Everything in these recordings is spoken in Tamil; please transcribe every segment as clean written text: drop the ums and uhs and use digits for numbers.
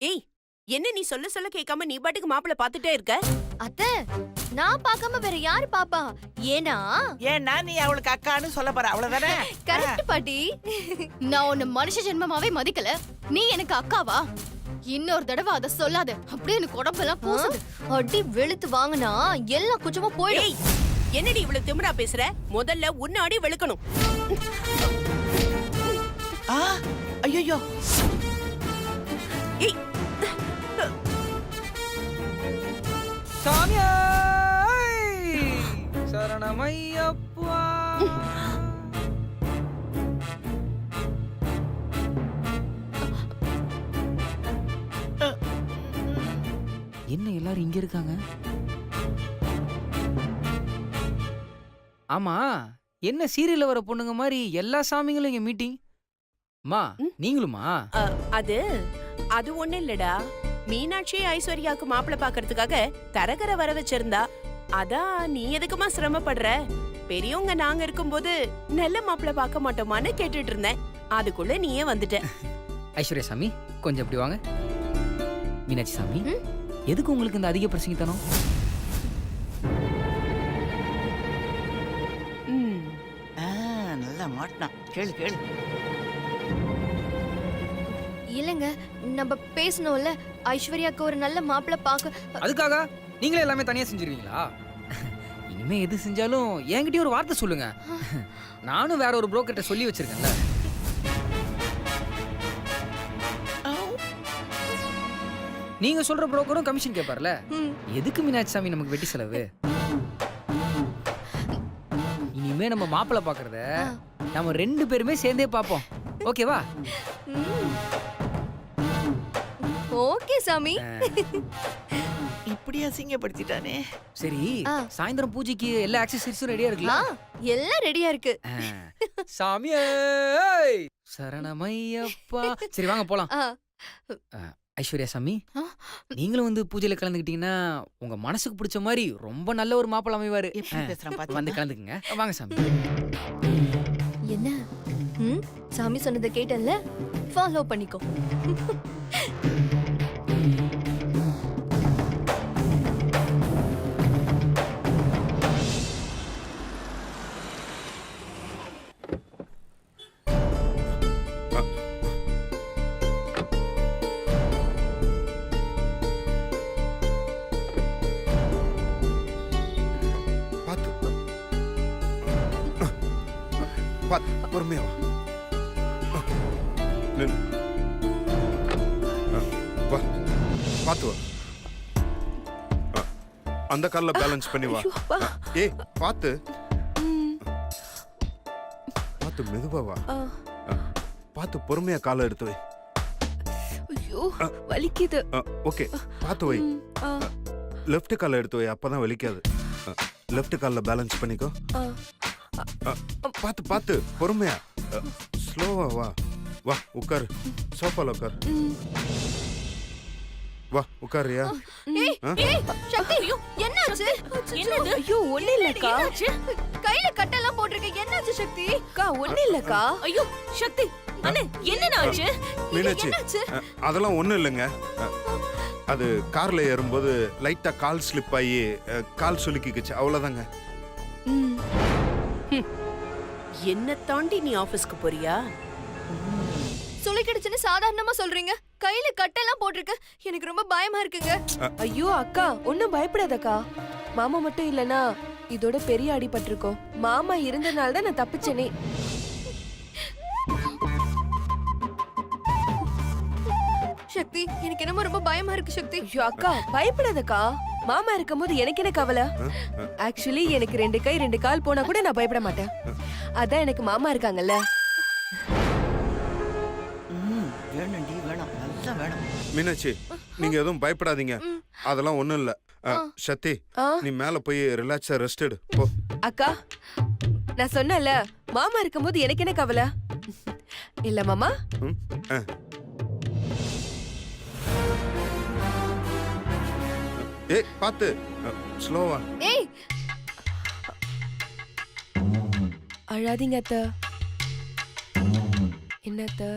ஏய், என்ன நீ சொல்ல சொல்ல கேட்காம நீ பாட்டுக்கு மாப்பிள்ள பாத்துட்டே இருக்க? அத்தை, நான் பார்க்காம வேற யாரு பாப்பா? ஏன்னா நீ அவளுக்கு அக்கான்னு சொல்ல போற அவ்வளவுதானே? கரெக்ட் பாட்டி. நான் உன்னை மனுஷ ஜென்மமாவே மதிக்கல, நீ எனக்கு அக்காவா? இன்னொரு தடவை அத சொல்லாத, அப்படியே எனக்கு உடம்பெல்லாம் கூசுது. அடி வெளுத்து வாங்கினா எல்லா குச்சமும் போயிடும். ஏய், என்னடி இவ்வளவு திமிரா பேசுற? முதல்ல உன்னை அடி வெளுக்கணும். ஐயோ, ஏய், சாமியா சரணமையப்பா. என்ன எல்லாரும் இங்க இருக்காங்க? ஆமா, என்ன சீரியல்ல வர பொண்ணுங்க மாதிரி எல்லா சாமிங்களும் இங்க மீட்டிங்? மா நீங்களுமா? அது ஒண்ணு இல்லடா. மீனாட்சி ஐஸ்வர்யாவுக்கு மாப்பிள்ள பாக்குறதுக்காக தரகர வர வச்சிருந்தா. அதான் நீ எதுக்குமா சிரமப்படுற? பெரியவங்க நாங்க இருக்கும்போது நல்ல மாப்பிள்ள பார்க்க மாட்டோமான்னு கேட்டுட்டு இருந்தேன். அதுக்குள்ள நீயே வந்துட்ட. ஐஸ்வர்யா சாமி கொஞ்சம் இப்படி வாங்க. மீனாட்சி சாமி, எதுக்கு உங்களுக்கு இந்த அதிக பிரசங்கித்தனம்? நல்லா மாட்டினான். கேளு கேளு. இல்லங்க, நம்ம பேசணும்ல, ஐஸ்வர்யாக்கு ஒரு நல்ல மாப்பிள்ள பாக்க. அதுக்காக நீங்களே எல்லாமே தனியா செஞ்சிருவீங்களா? இனிமே எது செஞ்சாலும் என்கிட்டயும் ஒரு வார்த்தை சொல்லுங்க. நானும் வேற ஒரு புரோக்கர்ட்ட சொல்லி வச்சிருக்கேன்ல. நீங்க சொல்ற புரோக்கரும் கமிஷன் கேட்பார்ல. எதுக்கு மீனாட்சி சாமி நமக்கு வெட்டி செலவு? இனிமே நம்ம மாப்பிள்ள பாக்குறத நம்ம 2 பேருமே சேர்ந்தே பாப்போம். ஓகேவா? ஓகே சாமி. இப்படி அசிங்கப்படுத்திட்டானே. சரி, சாயந்தரம் பூஜைக்கு எல்லா ஆக்சஸரீஸும் ரெடியா இருக்குல்ல? எல்லாம் ரெடியா இருக்கு. சாமியே சரணமையப்பா. சரி வாங்க போலாம். ஐஸ்வர்யா சாமி, நீங்களும் வந்து பூஜையில கலந்துக்கிட்டீங்கன்னா உங்க மனசுக்கு பிடிச்ச மாதிரி ரொம்ப நல்ல ஒரு மாப்பிள்ளை அமைவாரு. வந்து கலந்துக்குங்க. வாங்க சாமி. என்ன சாமி சொன்னதை கேட்டல்ல, ஃபாலோ பண்ணிக்கோ. பொறுமையா வா. பாத்து வா. அந்த கால்ல பேலன்ஸ் பண்ணி வா. ஏய் பாத்து பாத்து மெதுவா வா. பாத்து பொறுமையா காலை எடுத்து வை. ஐயோ வலிக்குது. ஓகே பாத்து வை. லெஃப்ட் காலை எடுத்து வை, அப்பதான் வலிக்காது. லெஃப்ட் கால்ல பேலன்ஸ் பண்ணிக்கோ. பாத்து பாத்து பொறுமையா ஸ்லோவா வா. வா உட்காரு, சோஃபால உட்காரு. வா உட்காரியா? சக்தி, என்னாச்சு? என்னது? ஐயோ ஒண்ணு இல்லக்கா. கையில கட்டெல்லாம் போட்டிருக்க, என்னாச்சு சக்தி? அக்கா ஒண்ணு இல்லக்கா. ஐயோ சக்தி, அண்ணே என்னன்னாச்சு? மீனாட்சி, அதெல்லாம் ஒண்ணும் இல்லைங்க. அது கார்ல ஏறும்போது லைட்டா கால் ஸ்லிப் ஆகி கால் சுலுக்கிக்குச்சு, அவ்வளவுதாங்க. என்ன தாண்டி நீ ஆபீஸ்க்கு போறியா? சொல்லிக்கிடுச்சுன்னு சாதாரணமா சொல்றீங்க. கையில கட்டெல்லாம் போட்டிருக்கு, எனக்கு ரொம்ப பயமா இருக்குங்க. ஐயோ அக்கா, ஒன்னும் பயப்படாதக்கா. மாமா மட்டும் இல்லனா இதோட பெரிய அடிபட்டிருக்கோம். மாமா இருந்தனால தான் நான் தப்பிச்சேனே. சக்தி, எனக்கு என்னமோ ரொம்ப பயமா இருக்கு சக்தி. ஐயோ அக்கா, பயப்படாதக்கா. மாமா இருக்கும்போது எனக்கு என்ன கவலை? ஆக்சுவலி எனக்கு 2 கை 2 கால் போனா கூட நான் பயப்பட மாட்டேன். அதான் எனக்கு மாமா இருக்காங்கல்ல. மீனாட்சி, நீங்க எதுவும் பயப்படாதீங்க. அதெல்லாம் ஒண்ணும் இல்ல. சக்தி, நீ மேல போய் ரிலாக்ஸா ரெஸ்ட் எடு போ. அக்கா, நான் சொன்னல மாமா இருக்கும்போது எனக்கு என்ன கவலை? இல்ல மாமா. ஏய் பாத்து ஸ்லோவா. ஏய் அழாதீங்க அத்தை. என்ன அத்தை,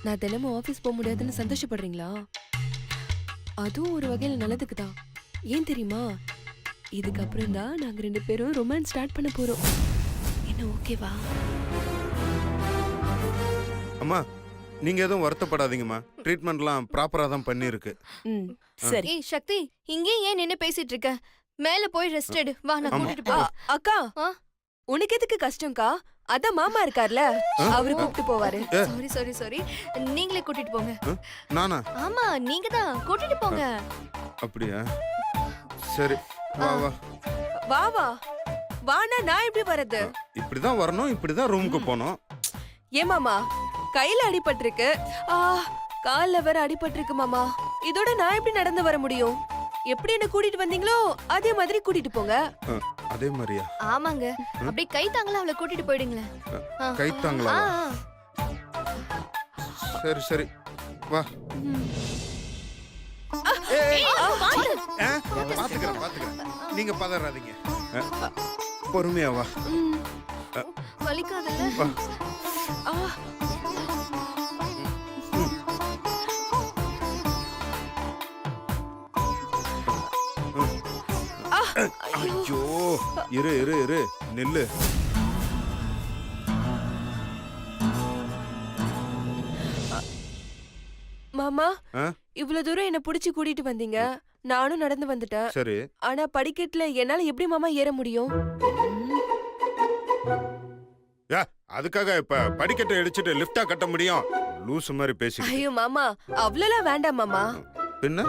நான் தினமும் ஆபீஸ் போக முடியாதுன்னு சந்தோஷப்படுறீங்களா? அதுவும் ஒரு வகையில நல்லதுக்கு தான். ஏன் தெரியுமா? இதுக்கப்புறம் தான் நாங்க 2 பேரும் ரொமான்ஸ் ஸ்டார்ட் பண்ண போறோம். என்ன ஓகேவா? அம்மா நீங்க எதுவும் வருத்தப்படாதீங்கம்மா. ட்ரீட்மெண்ட்லாம் ப்ராப்பரா தான் பண்ணிருக்கு. ம் சரி. ஏய் சக்தி, இங்கே ஏன் நின்னு பேசிட்டு இருக்க? மேல போய் ரெஸ்ட் எடு. வா, நான் ஆமா. கூட்டிட்டு போறேன். அக்கா, ஆ? உனக்கு எதுக்கு கஷ்டம்க்கா? அதான் மாமா இருக்கார்ல, அவரு கூப்பிட்டு போவாரு. சாரி. நீங்களே கூட்டிட்டு போங்க. நானா? ஆமா, நீங்க தான் கூட்டிட்டு போங்க. அப்படியா? சரி வா வா. வா வா. வானா நான் எப்படி வரது? இப்படிதான் வரணும், இப்படிதான் ரூமுக்கு போகணும். ஏன் மாமா, கையில அடிபட்டிருக்கு, கால்ல வேற அடிபட்டிருக்கு மாமா. இதோட நான் எப்படி நடந்து வர முடியும்? எப்படி என்ன கூட்டிட்டு வந்தீங்களோ அதே மாதிரி கூட்டிட்டு போங்க. அதே மாதிரியா? ஆமாங்க, அப்படியே கை தாங்களா அவளை கூட்டிட்டு போயிடுங்களேன். கை தாங்களா? சரி சரி வா. பாத்துக்கிறேன். நீங்க பதறாதீங்க. பொறுமையா வா. வலிக்காதல்ல? வா. ஐயோ இரு நில்லு. மாமா, இவ்வளவு தூரம் என்ன புடிச்சு கூட்டிட்டு வந்தீங்க, நானும் நடந்து வந்துட்டேன். சரி. ஆனா படிக்கட்டுல என்னால எப்படி மாமா ஏற முடியும்? அதுக்காக இப்ப படிக்கட்டை இடிச்சிட்டு லிஃப்டா கட்ட முடியும்? லூசு மாதிரி பேசி. ஐயோ மாமா, அவ்வளவுலாம் வேண்டாம் மாமா. பின்ன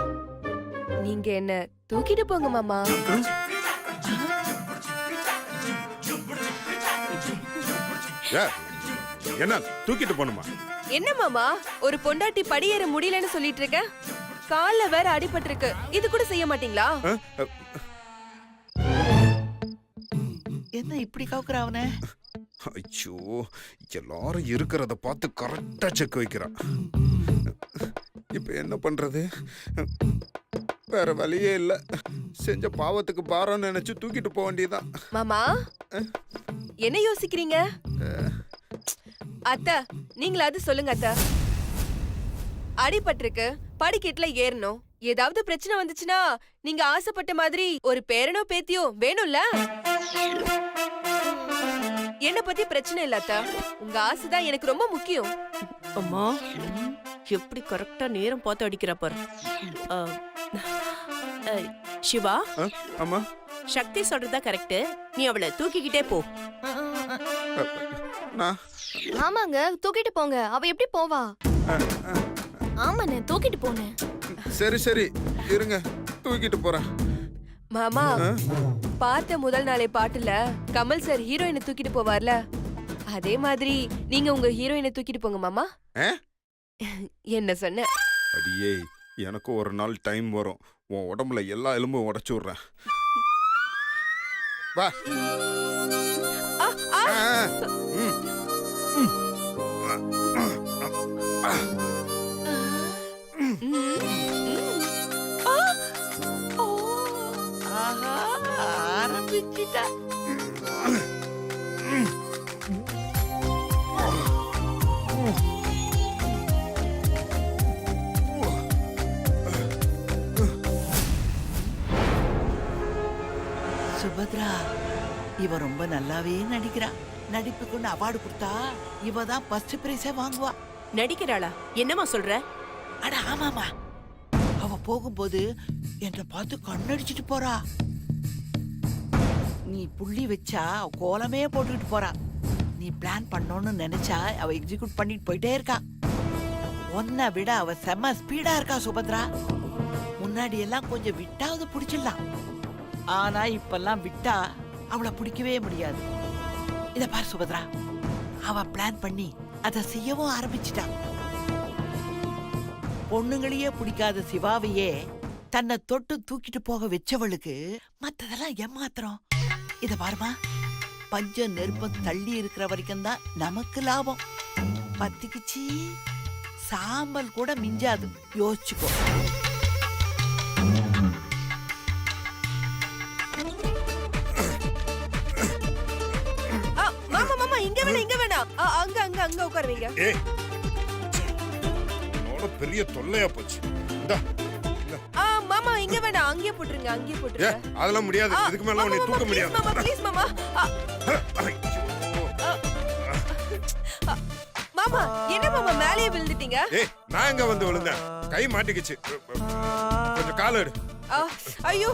நீங்க என்ன தூக்கிட்டு போங்க மாமா. என்ன தூக்கிட்டு போணுமா? என்ன மாமா, ஒரு பொண்டாட்டி படியேற முடியலன்னு சொல்லிட்டு இருக்க? கால்ல வேற அடிபட்டிருக்கு, இது கூட செய்ய மாட்டீங்களா? என்ன இப்படி கவுக்குற அவனை? ஐயோ எல்லாரும் இருக்கிறத பார்த்து கரெக்டா செக் வைக்கிறான். இப்ப என்ன பண்றது? வேற வழியே இல்ல. செஞ்ச பாவத்துக்கு பாரம் நினைச்சு தூக்கிட்டு போக வேண்டியதான். மாமா, என்ன யோசிக்கிறீங்க? அத்தை, நீங்களாவது சொல்லுங்க அத்தை. அடிபட்டிருக்கு, படிக்கட்டுல ஏறணும். ஏதாவது பிரச்சனை வந்துச்சுன்னா நீங்க ஆசைப்பட்ட மாதிரி ஒரு பேரனோ பேத்தியோ வேணும்ல? என்ன பத்தி பிரச்சனை இல்ல அத்தை, உங்க ஆசைதான் எனக்கு ரொம்ப முக்கியம். அம்மா எப்படி கரெக்டா நேரம் பார்த்து அடிக்கிறா பாரு. சிவா, ஆமா சக்தி சொல்றதா கரெக்ட். நீ அவளை தூக்கிக்கிட்டே போ. நான் ஆமாங்க, தூக்கிட்டு போங்க. அவ எப்படி போவா? ஆமாண்ணே, தூக்கிட்டு போனேன். சரி இருங்க, தூக்கிட்டு போறேன். மாமா, பார்த்த முதல் நாளே பாட்டுல கமல் சார் ஹீரோயினை தூக்கிட்டு போவார்ல, அதே மாதிரி நீங்க உங்க ஹீரோயினை தூக்கிட்டு போங்க மாமா. என்ன சொன்ன? அடியே, எனக்கு ஒரு நாள் டைம் வரும். உன் உடம்புல எல்லா எலும்பும் உடைச்சு விடுறேன். வா. ஆரம்பிச்சிட்டா. சுபத்ரா, இவ ரொம்ப நல்லாவே நடிக்கிறா. நடிப்புக்குன்னு அவார்டு கொடுத்தா இவ தான் ஃபர்ஸ்ட் பிரைஸே வாங்குவா. நடிக்கிறாளா? என்னமா சொல்ற? அட ஆமாமா, அவ போகும்போது என்ன பார்த்து கண்ணடிச்சிட்டு போறா. நீ புள்ளி வச்சா கோலமே போட்டுக்கிட்டு போறா. நீ பிளான் பண்ணணும்னு நினைச்சா அவ எக்ஸிக்யூட் பண்ணிட்டு போயிட்டே இருக்கா. உன்னை விட அவ செம்ம ஸ்பீடா இருக்கா சுபத்ரா. முன்னாடி எல்லாம் கொஞ்சம் விட்டாவது பிடிச்சிடலாம், ஆனா இப்பெல்லாம் விட்டா அவளை பிடிக்கவே முடியாது. இத பாரு சுபத்ரா, அவ பிளான் பண்ணி அதை செய்யவும் ஆரம்பிச்சிட்டா. பொண்ணுங்களையே பிடிக்காத சிவாவையே தன்னை தொட்டு தூக்கிட்டு போக வச்சவளுக்கு மத்ததெல்லாம் ஏமாத்திரம். இத பாருமா, பஞ்சம் நெருப்பம் தள்ளி இருக்கிற வரைக்கும் தான் நமக்கு லாபம். பத்திக்குச்சி சாம்பல் கூட மிஞ்சாது, யோசிச்சுக்கோ. மாமா மாமா, இங்க வேணாம். அங்க உட்காருவீங்க. ஏய், பெரிய தொல்லையா போச்சு. இந்தா. இங்க வேணாம், அங்கேயே போட்டுருங்க, அங்கேயே ஏ போட்டுருங்க. அதெல்லாம் முடியாது, இதுக்கு மேல உன்னை தூக்க முடியாது. மாமா, ப்ளீஸ் மாமா. மாமா, என்ன மாமா மேலேயே விழுந்துட்டீங்க? ஏய் நான் எங்க வந்து விழுந்தேன், கை மாட்டிக்கிச்சு. கொஞ்சம் கால் எடு. ஐயோ,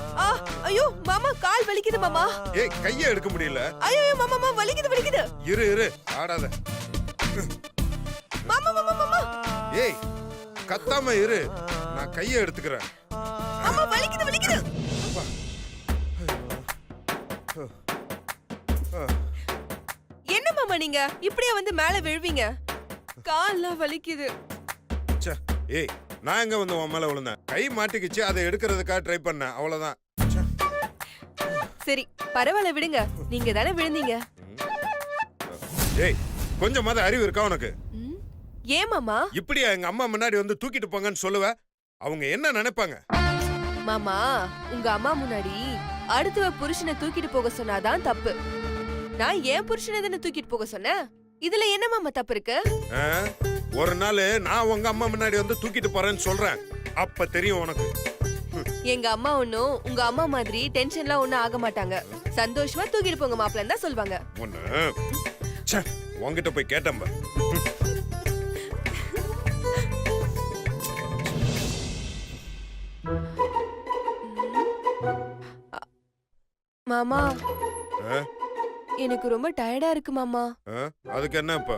ஐயோ மாமா, கால் வலிக்குது மாமா. ஏய் கையை எடுக்க முடியல. ஐயோ மாமா, வலிக்குது வலிக்குது. இரு ஆடாத. மாமா மாமா மாமா. ஏய் கத்தாம இரு, நான் கையை எடுத்துக்கிறேன். மாமா வலிக்குது வலிக்குது. என்ன மாமா நீங்க இப்படியே வந்து மேல விழுவீங்க? கால்லாம் வலிக்குது. ச்சே, ஏய் நான் எங்க வந்து உன் மேல விழுந்தேன், கை மாட்டிக்கிச்சு, அதை எடுக்கிறதுக்காக ட்ரை பண்ணேன், அவ்வளவுதான். ச்சே. சரி பரவாயில்ல விடுங்க, நீங்க தானே விழுந்தீங்க. ஏய் கொஞ்சமாவது அறிவு இருக்கா உனக்கு? ஏன் மாமா? இப்படியா எங்க அம்மா முன்னாடி வந்து தூக்கிட்டு போங்கன்னு சொல்லுவ? அவங்க என்ன நினைப்பாங்க? மாமா, உங்க அம்மா முன்னாடி அடுத்தவ புருஷனை தூக்கிட்டு போக சொன்னாதான் தப்பு. நான் ஏன் புருஷனை தானே தூக்கிட்டு போக சொன்னேன். இதுல என்ன மாமா தப்பு இருக்கு? ஆ? ஒரு நாள் நான் உங்க அம்மா முன்னாடி வந்து தூக்கிட்டு போறேன்னு சொல்றேன், அப்ப தெரியும் உனக்கு. எங்க அம்மா ஒண்ணும் உங்க அம்மா மாதிரி டென்ஷன்லாம் ஒண்ணும் ஆக மாட்டாங்க. சந்தோஷமா தூக்கிட்டு போங்க மாப்பிள்ளன்னு தான் சொல்வாங்க. ஒண்ணு ச்சே, உன்கிட்ட போய் கேட்டேன் பார். மாமா, ஆ? எனக்கு ரொம்ப டயர்டா இருக்கு மாமா. ஆ? அதுக்கு என்ன இப்ப?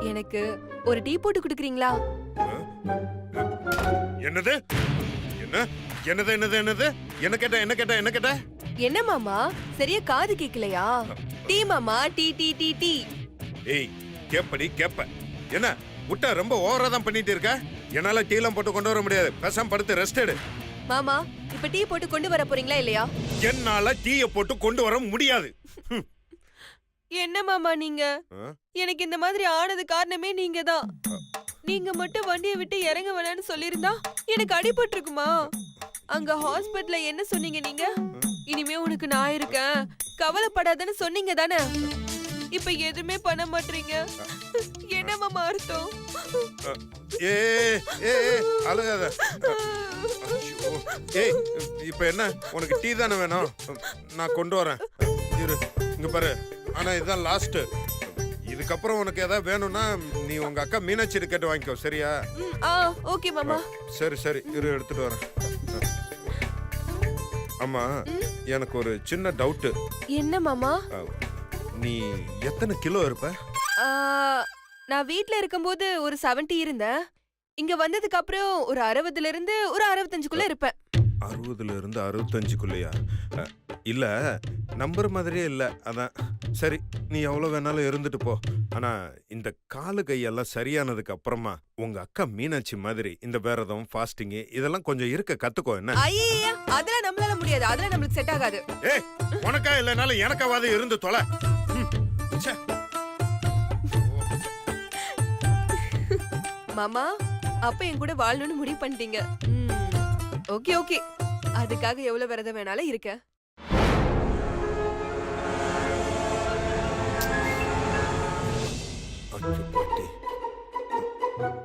எனக்கு ஒரு டீ போட்டு குடுக்குறீங்களா? என்னது? என்னது? என்ன கேட்ட? என்ன மாமா, சரியா காது கேக்கலையா? டீ மாமா, டீ டீ டீ டீ. ஏய் கேப்ப. என்ன முட்டை ரொம்ப ஓவரா தான் பண்ணிட்டு இருக்க? என்னால டீலாம் போட்டு கொண்டு வர முடியாது, பேசாம படுத்து ரெஸ்ட் எடு. மாமா, இப்ப டீ போட்டு கொண்டு வர போறீங்களா இல்லையா? என்னால டீயை போட்டு கொண்டு வர முடியாது. என்ன மாமா நீங்க? ஆ? எனக்கு இந்த மாதிரி ஆனது காரணமே நீங்க தான். நீங்க மட்டும் வண்டியை விட்டு இறங்க வேணாம்னு சொல்லிருந்தா எனக்கு அடிபட்டிருக்குமா? அங்க ஹாஸ்பிடல்ல என்ன சொன்னீங்க நீங்க? இனிமே உனக்கு நான் இருக்கேன், கவலைப்படாதன்னு சொன்னீங்க தானே? இப்ப எதுவுமே பண்ண மாட்டீங்க. என்ன மாமா அர்த்தம்? அழுகாத. ஏய் இப்ப என்ன உனக்கு டீ தானே வேணும்? நான் கொண்டு வரேன், இரு. இங்க பாரு, ஆனா இதுதான் லாஸ்ட். இதுக்கப்புறம் உனக்கு ஏதாவது வேணும்னா நீ உங்க அக்கா மீனாட்சி கேட்டு வாங்கிக்கோ, சரியா? ஓகே மாமா. சரி இரு, எடுத்துட்டு வரேன். ஆமா, எனக்கு ஒரு சின்ன டவுட். என்ன மாமா? நீ எத்தனை கிலோ இருப்ப? நான் வீட்ல இருக்கும்போது ஒரு 70 இருந்தேன். இங்க வந்ததுக்கு அப்புறம் ஒரு 60ல இருந்து ஒரு 65க்குள்ள இருப்பேன். 60ல இருந்து 65க்குள்ளயா? இல்ல நம்பர் மாதிரியே இல்ல, அதான். சரி நீ எவ்வளவு வேணாலும் இருந்துட்டு போ. ஆனா இந்த காலு கையெல்லாம் சரியானதுக்கு அப்புறமா உங்க அக்கா மீனாட்சி மாதிரி இந்த விரதம், ஃபாஸ்டிங் இதெல்லாம் கொஞ்சம் இருக்க கத்துக்கோ. என்ன? ஐயா, அதெல்லாம் நம்மளால முடியாது, அதெல்லாம் நம்மளுக்கு செட் ஆகாது. ஏய் உனக்கா இல்லனாலும் எனக்காவது இருந்து தொலை. மாமா, அப்ப என் கூட வாழணும்னு முடிவு பண்ணிட்டீங்க. ஓகே, அதுக்காக எவ்வளவு விரதம் வேணாலும் இருக்க.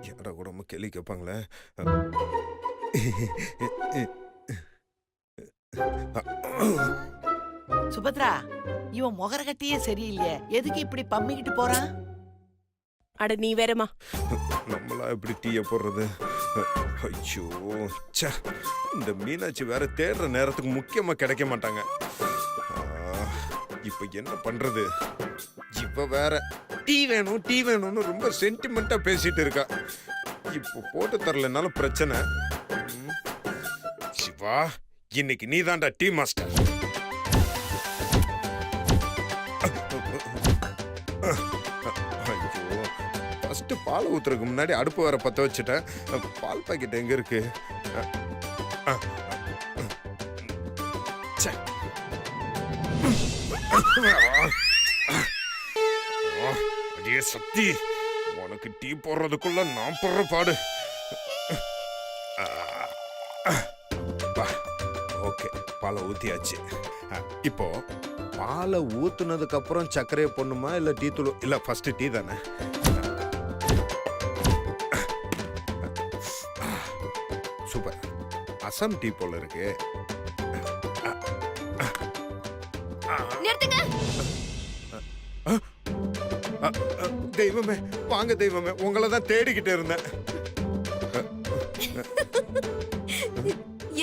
யாரா கூட கேள்வி கேட்பாங்களே. சுபத்ரா, இவன் முகர கட்டியே சரியில்லையே, எதுக்கு இப்படி பம்மிக்கிட்டு போறான்? அட நீ வேறமா. நம்மளா எப்படி டீயை போடுறது? ஐயோ ச்சே, இந்த மீனாட்சி வேற தேடுற நேரத்துக்கு முக்கியமா கிடைக்க மாட்டாங்க. இப்ப என்ன பண்றது? இப்ப வேற டீ வேணும்னு ரொம்ப சென்டிமெண்டா பேசிட்டு இருக்கா. இப்போ போட்டு தரலனாலும் பிரச்சனை. சிவா, இன்னைக்கு நீ தான்டா டீ மாஸ்டர். ஐயோ, ஃபர்ஸ்ட் பால் ஊத்துறதுக்கு முன்னாடி அடுப்பு வேற பத்த வச்சுட்டேன். பால் பாக்கெட் எங்க இருக்கு? அடியே சக்தி, உனக்கு டீ போடுறதுக்குள்ள நான் போடுற பாடு. ஓகே, பாலை ஊத்தியாச்சு. இப்போ பாலை ஊத்துனதுக்கு அப்புறம் சர்க்கரையை போடணுமா இல்ல டீ தூள்? இல்ல ஃபர்ஸ்ட் டீ தானே. சூப்பர். அசம் டீ போல இருக்கு. நிறுத்துங்க. தெய்வமே, வாங்க தெய்வமே, உங்களை தான் தேடிக்கிட்டு இருந்தேன்.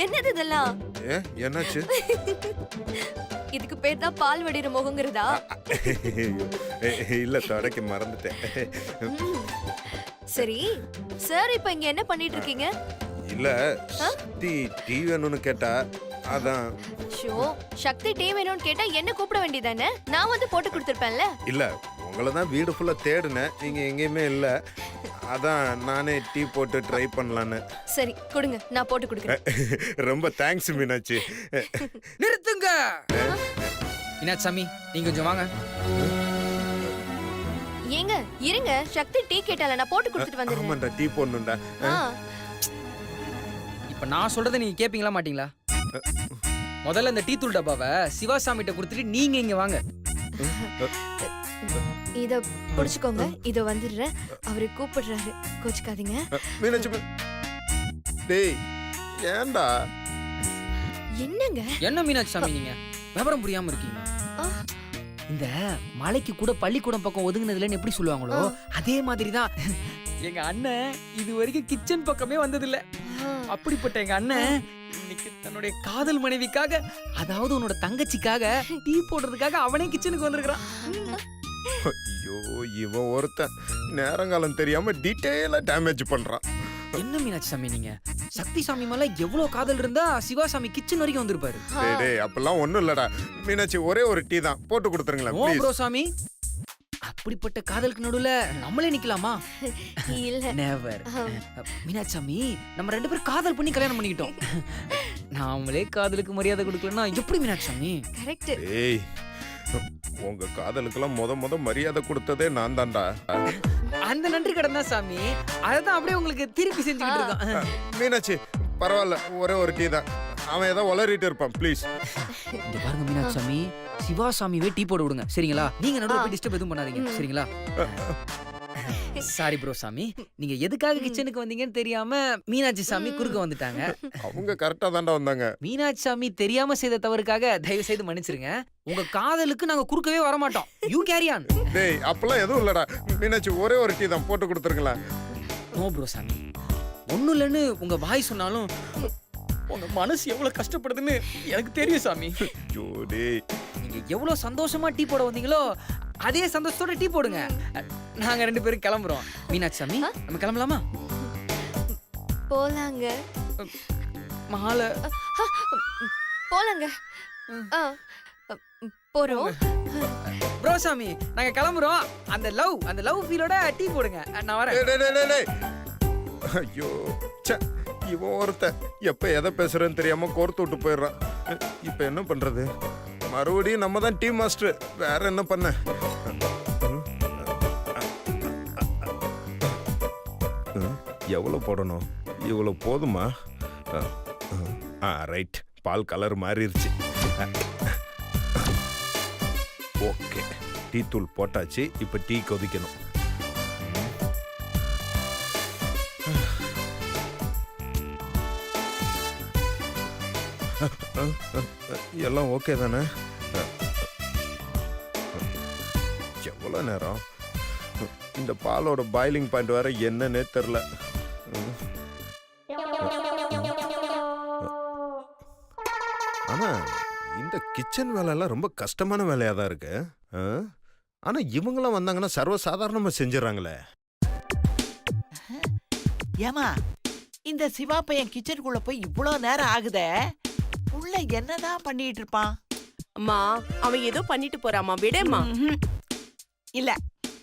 என்னது இதெல்லாம்? ஏன், என்னாச்சு? இதுக்கு பேர் தான் பால் வடிகிற முகங்கிறதா? இல்ல, தொடக்க மறந்துட்டேன். சரி சார், இப்ப இங்க என்ன பண்ணிட்டு இருக்கீங்க? இல்ல, டீ வேணும்னு கேட்டா அதான். ஷோ, சக்தி டீ வேணும்னு கேட்டா என்ன கூப்பிட வேண்டியதானே? நான் வந்து போட்டு கொடுத்துருப்பேன்ல. இல்ல, உங்களை தான் வீடு ஃபுல்லா தேடுனேன், நீங்க எங்கேயுமே இல்ல. அதான் நானே டீ போட்டு ட்ரை பண்ணலான்னு. சரி கொடுங்க, நான் போட்டு கொடுக்குறேன். ரொம்ப தேங்க்ஸ் மீனாட்சி. நிறுத்துங்க. மீனாட்சி சாமி, நீங்க கொஞ்சம் வாங்க. ஏங்க இருங்க, சக்தி டீ கேட்டால, நான் போட்டு கொடுத்துட்டு வந்துடுறேன். ஆமாண்டா, டீ போடணும்டா. இப்ப நான் சொல்றதை நீங்க கேப்பீங்களா மாட்டீங்களா? முதல்ல இந்த டீ தூள் டப்பாவை சிவாசாமிட்ட கொடுத்துட்டு நீங்க இங்க வாங்க. இத புடிச்சுக்கோங்க, இத வந்துடுறேன். அவரு கூப்பிடுறாரு, கோச்சுக்காதீங்க. மீனாட்சி, டேய் ஏன்டா? என்னங்க என்ன மீனாட்சி சாமி, நீங்க விவரம் புரியாம இருக்கீங்க. இந்த மலைக்கு கூட பள்ளிக்கூடம் பக்கம் ஒதுங்கினதுலன்னு எப்படி சொல்லுவாங்களோ அதே மாதிரிதான் எங்க அண்ணன் இது வரைக்கும் கிச்சன் பக்கமே வந்ததில்ல. அப்படிப்பட்ட எங்க அண்ணன் இன்னைக்கு தன்னுடைய காதல் மனைவிக்காக, அதாவது உன்னோட தங்கச்சிக்காக டீ போடுறதுக்காக அவனே கிச்சனுக்கு வந்திருக்கான். ஐயோ, இவன் ஒருத்தன் நேரங்காலம் தெரியாம டீட்டெயிலா டேமேஜ் பண்றான். என்ன மீனாட்சி சாமி, நீங்க சக்தி சாமி மேல எவ்வளவு காதல் இருந்தா சிவாசாமி கிச்சன் வரைக்கும் வந்திருப்பாரு. டேய், அப்பெல்லாம் ஒண்ணும் இல்லடா மீனாட்சி, ஒரே ஒரு டீ தான் போட்டு கொடுத்துருங்களேன் ஓ ப்ளீஸ். ப்ரோ சாமி, அப்படிப்பட்ட காதலுக்கு நடுவுல நம்மளே நிக்கலாமா? இல்ல. நெவர். மீனாட்சி சாமி, நம்ம 2 பேரும் காதல் பண்ணி கல்யாணம் பண்ணிக்கிட்டோம். நாமளே காதலுக்கு மரியாதை கொடுக்கலன்னா எப்படி மீனாட்சி சாமி? கரெக்ட். ஏய், உங்க காதலுக்கெல்லாம் முத மரியாதை கொடுத்ததே நான் தான்டா. அந்த நன்றி கடன் தான் சாமி, அதான் அப்படியே உங்களுக்கு திருப்பி செஞ்சுக்கிட்டு இருக்கோம். மீனாட்சி பரவாயில்ல, ஒரே ஒரு டீ தான். அவன் ஏதோ வளரிட்டு இருப்பான், ப்ளீஸ். இங்க பாருங்க மீனாட்சி சாமி, சிவாசாமிவே டீ போட விடுங்க சரிங்களா? நீங்க நடுவுல போய் டிஸ்டர்ப் எதுவும் பண்ணாதீங்க சரிங்களா? சாரி ப்ரோ சாமி, நீங்க எதுக்காக கிச்சனுக்கு வந்தீங்கன்னு தெரியாம மீனாட்சி சாமி குறுக்க வந்துட்டாங்க. அவங்க கரெக்டா தான்டா வந்தாங்க. மீனாட்சி சாமி தெரியாம செய்த தவறுக்காக தயவு செய்து மன்னிச்சிருங்க. உங்க காதலுக்கு நாங்க குறுக்கவே வர மாட்டோம். You carry on. டேய், அப்பெல்லாம் எதுவும் இல்லடா மீனாட்சி, ஒரே ஒரு டீ தான் போட்டு கொடுத்துருங்களா? நோ ப்ரோ சாமி, ஒண்ணும் இல்லைன்னு உங்க வாய் சொன்னாலும் உங்க மனசு எவ்வளவு கஷ்டப்படுதுன்னு எனக்கு தெரியும் சாமி. ஐயோ டேய், நீங்க எவ்வளவு சந்தோஷமா டீ போட வந்தீங்களோ அதே சந்தோஷத்தோட டீ போடுங்க. நாங்க 2 பேரும் கிளம்புறோம். மீனாட்சி சாமி, நம்ம கிளம்பலாமா? போலாங்க. மாலை போலாங்க. போறோம். ப்ரோ சாமி, நாங்க கிளம்புறோம். அந்த லவ் ஃபீலோட டீ போடுங்க. நான் வரேன். டேய், டேய், டேய், டேய். ஐயோ ச்சே, இவன் ஒருத்தன் எப்ப எதை பேசுறேன்னு தெரியாம கோர்த்து விட்டு போயிடுறான். இப்ப என்ன பண்றது? மறுபடியும் நம்ம தான் டீம் மாஸ்டர், வேற என்ன பண்ண? எவ்வளவு போடணும்? இவ்வளவு போதுமா? ரைட், பால் கலர் மாறிடுச்சு. ஓகே, டீ தூள் போட்டாச்சு. இப்ப டீ கொதிக்கணும். எல்லாம் ஓகே தானே? எவ்வளோ நேரம்? இந்த பாலோட பாயிலிங் பாயிண்ட் வேற என்னன்னே தெரில. ஆனா இந்த கிச்சன் வேலையெல்லாம் ரொம்ப கஷ்டமான வேலையா தான் இருக்கு. ஆனா இவங்களாம் வந்தாங்கன்னா சர்வசாதாரணமா செஞ்சிடறாங்களே. ஏமா, இந்த சிவா பையன் கிச்சனுக்குள்ள போய் இவ்வளோ நேரம் ஆகுதே, உள்ள என்னதான் பண்ணிட்டு இருப்பான்? அம்மா, அவன் ஏதோ பண்ணிட்டு போறாமா, விடேம்மா. இல்ல,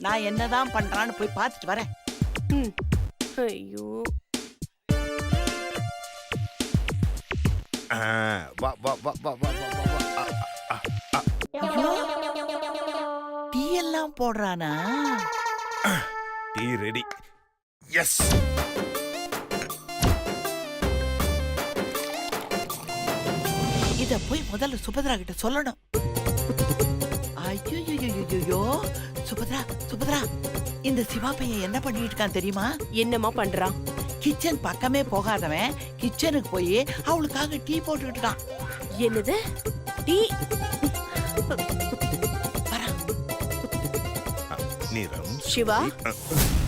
நான் என்னதான் பண்றான்னு போய் பார்த்துட்டு வரேன். ஐயோ, வா வா வா வா வா வா. ஐயோ, டீ எல்லாம் போடுறானா? Tea ready. எஸ். இத போய் முதல்ல சுபத்ரா கிட்ட சொல்லணும். ஐயோ, சுபத்ரா, இந்த சிவா பையன் என்ன பண்ணிட்டு இருக்கான் தெரியுமா? என்னம்மா பண்றான்? கிச்சன் பக்கமே போகாதவன் கிச்சனுக்கு போய் அவளுக்காக டீ போட்டுக்கிட்டான். என்னது டீ? நீ ரொம்ப சிவா sweet.